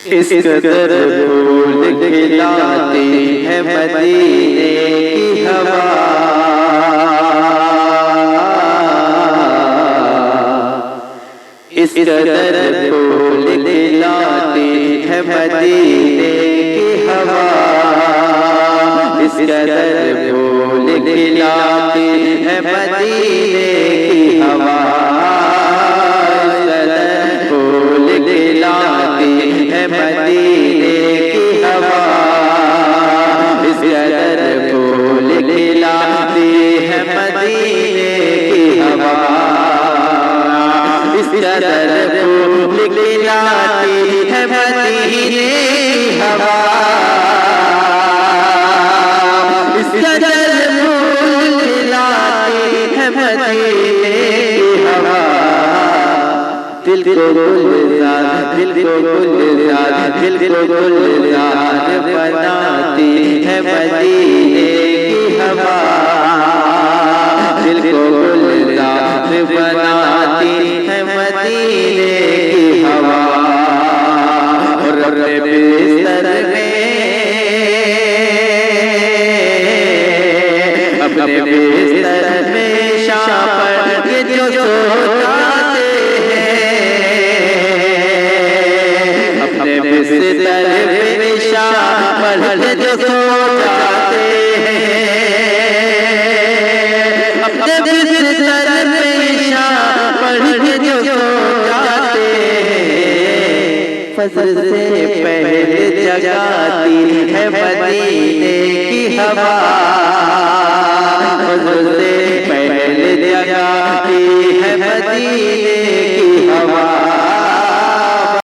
इस कदर फूल खिलाती है मदीने की हवा, इस कदर फूल खिलाती है मदीने की हवा, इस कदर फूल खिलाती है मदीने की हवा, फूल खिलाती है मदीने की हवा, इस कदर फूल खिलाती है मदीने की हवा, इस कदर फूल खिलाती है मदीने की हवा, इस कदर फूल खिलाती है मदीने की हवा, दिल को गुलजार, दिल को गुलजार, दिल को गुलजार बनाती है मदीने की हवा, दिल को गुलजार बनाती है मदीने की हवा, और अपने बिस्तर में, अपने बिस्तर में शाम पर ये जो सोते बिस्तर में शाम पर जो सो जाते हैं, अपने बिस्तर में शाम पर जो सो जाते हैं, फजर से पहले जगाती है मदीने की हवा, फजर से पहले जगाती है मदीने की हवा,